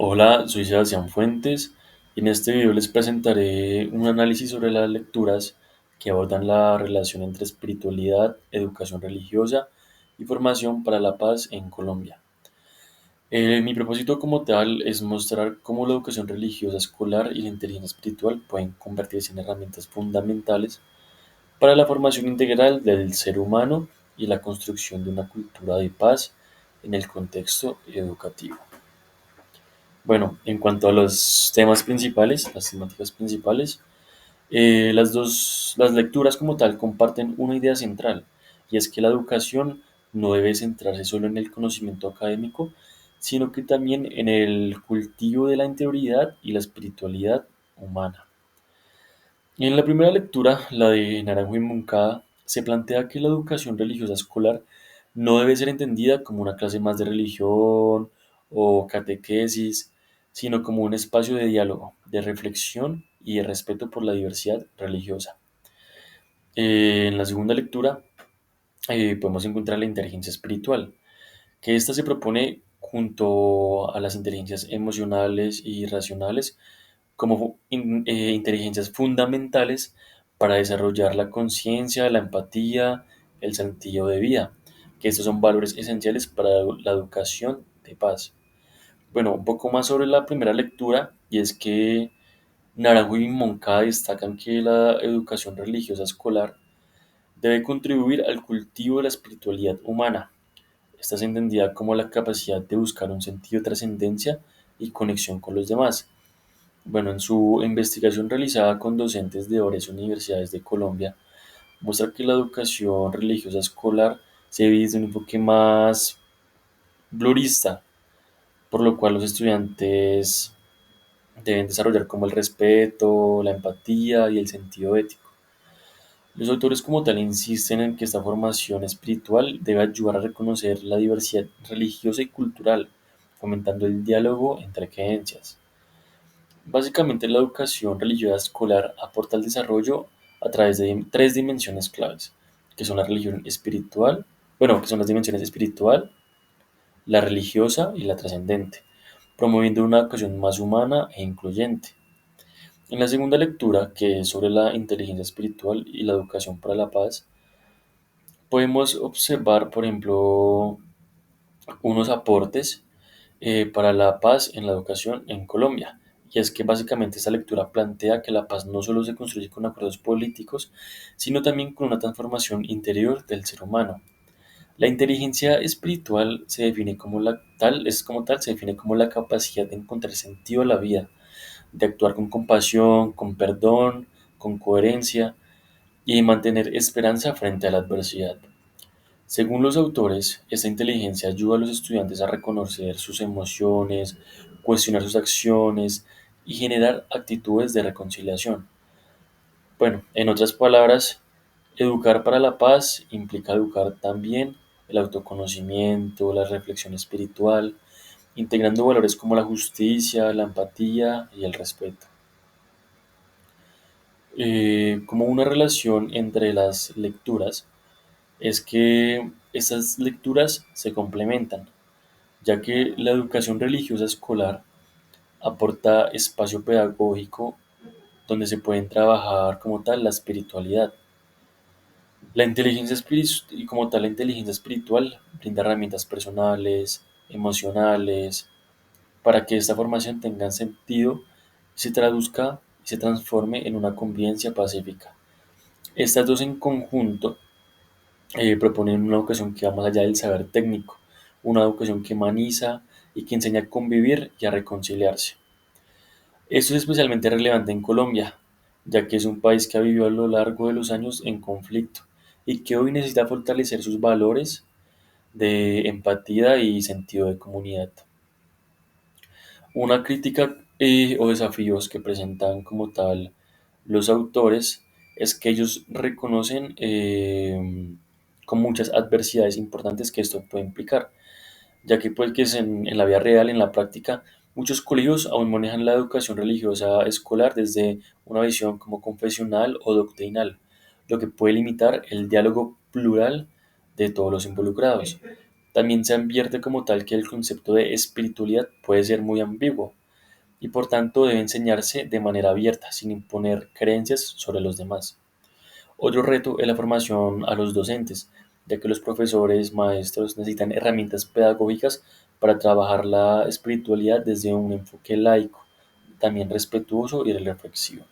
Hola, soy Sebastián Fuentes y en este video les presentaré un análisis sobre las lecturas que abordan la relación entre espiritualidad, educación religiosa y formación para la paz en Colombia. Mi propósito como tal es mostrar cómo la educación religiosa escolar y la inteligencia espiritual pueden convertirse en herramientas fundamentales para la formación integral del ser humano y la construcción de una cultura de paz en el contexto educativo. Bueno, en cuanto a los temas principales, las temáticas principales, las lecturas como tal comparten una idea central, y es que la educación no debe centrarse solo en el conocimiento académico, sino que también en el cultivo de la interioridad y la espiritualidad humana. En la primera lectura, la de Naranjo y Moncada, se plantea que la educación religiosa escolar no debe ser entendida como una clase más de religión o catequesis, sino como un espacio de diálogo, de reflexión y de respeto por la diversidad religiosa. En la segunda lectura podemos encontrar la inteligencia espiritual, que ésta se propone junto a las inteligencias emocionales y racionales como inteligencias fundamentales para desarrollar la conciencia, la empatía, el sentido de vida, que estos son valores esenciales para la educación de paz. Bueno, un poco más sobre la primera lectura, y es que Naranjo y Moncada destacan que la educación religiosa escolar debe contribuir al cultivo de la espiritualidad humana. Esta es entendida como la capacidad de buscar un sentido de trascendencia y conexión con los demás. Bueno, en su investigación realizada con docentes de varias universidades de Colombia, muestra que la educación religiosa escolar se ve desde un enfoque más plurista, por lo cual los estudiantes deben desarrollar como el respeto, la empatía y el sentido ético. Los autores como tal insisten en que esta formación espiritual debe ayudar a reconocer la diversidad religiosa y cultural, fomentando el diálogo entre creencias. Básicamente, la educación religiosa escolar aporta al desarrollo a través de tres dimensiones claves, que son la religión espiritual, bueno, que son las dimensiones espiritual, la religiosa y la trascendente, promoviendo una educación más humana e incluyente. En la segunda lectura, que es sobre la inteligencia espiritual y la educación para la paz, podemos observar, por ejemplo, unos aportes para la paz en la educación en Colombia. Y es que básicamente esta lectura plantea que la paz no solo se construye con acuerdos políticos, sino también con una transformación interior del ser humano. La inteligencia espiritual se define como se define como la capacidad de encontrar sentido a la vida, de actuar con compasión, con perdón, con coherencia y mantener esperanza frente a la adversidad. Según los autores, esta inteligencia ayuda a los estudiantes a reconocer sus emociones, cuestionar sus acciones y generar actitudes de reconciliación. Bueno, en otras palabras, educar para la paz implica educar también el autoconocimiento, la reflexión espiritual, integrando valores como la justicia, la empatía y el respeto. Como una relación entre las lecturas es que estas lecturas se complementan, ya que la educación religiosa escolar aporta espacio pedagógico donde se pueden trabajar como tal la espiritualidad. Y como tal la inteligencia espiritual brinda herramientas personales, emocionales, para que esta formación tenga sentido, se traduzca y se transforme en una convivencia pacífica. Estas dos en conjunto proponen una educación que va más allá del saber técnico, una educación que humaniza y que enseña a convivir y a reconciliarse. Esto es especialmente relevante en Colombia, ya que es un país que ha vivido a lo largo de los años en conflicto y que hoy necesita fortalecer sus valores de empatía y sentido de comunidad. Una crítica o desafíos que presentan como tal los autores es que ellos reconocen con muchas adversidades importantes que esto puede implicar, ya que pues que es en la vida real, en la práctica, muchos colegios aún manejan la educación religiosa escolar desde una visión como confesional o doctrinal, lo que puede limitar el diálogo plural de todos los involucrados. También se advierte como tal que el concepto de espiritualidad puede ser muy ambiguo y por tanto debe enseñarse de manera abierta, sin imponer creencias sobre los demás. Otro reto es la formación a los docentes, ya que los profesores, maestros necesitan herramientas pedagógicas para trabajar la espiritualidad desde un enfoque laico, también respetuoso y reflexivo.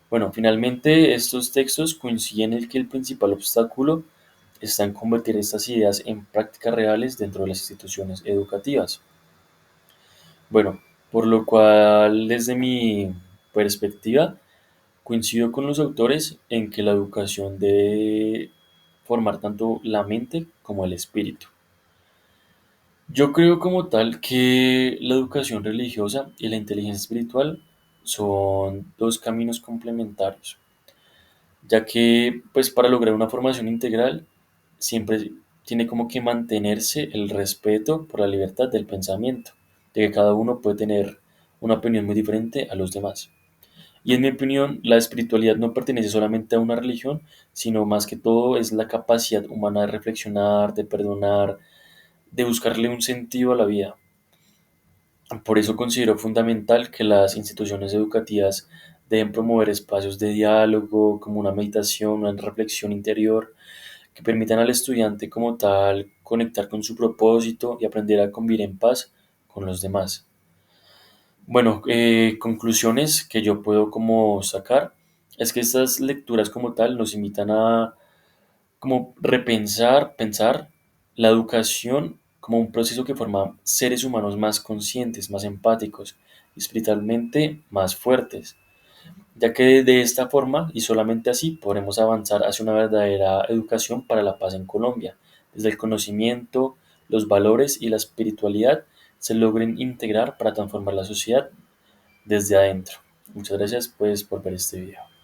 Bueno, finalmente estos textos coinciden en que el principal obstáculo está en convertir estas ideas en prácticas reales dentro de las instituciones educativas. Bueno, por lo cual desde mi perspectiva coincido con los autores en que la educación debe formar tanto la mente como el espíritu. Yo creo como tal que la educación religiosa y la inteligencia espiritual son dos caminos complementarios, ya que pues para lograr una formación integral siempre tiene como que mantenerse el respeto por la libertad del pensamiento, de que cada uno puede tener una opinión muy diferente a los demás. Y en mi opinión, la espiritualidad no pertenece solamente a una religión, sino más que todo es la capacidad humana de reflexionar, de perdonar, de buscarle un sentido a la vida. Por eso considero fundamental que las instituciones educativas deben promover espacios de diálogo, como una meditación, una reflexión interior, que permitan al estudiante como tal conectar con su propósito y aprender a convivir en paz con los demás. Bueno, conclusiones que yo puedo como sacar es que estas lecturas como tal nos invitan a como repensar, pensar la educación como un proceso que forma seres humanos más conscientes, más empáticos, espiritualmente más fuertes, ya que de esta forma y solamente así podremos avanzar hacia una verdadera educación para la paz en Colombia, desde el conocimiento, los valores y la espiritualidad se logren integrar para transformar la sociedad desde adentro. Muchas gracias pues por ver este video.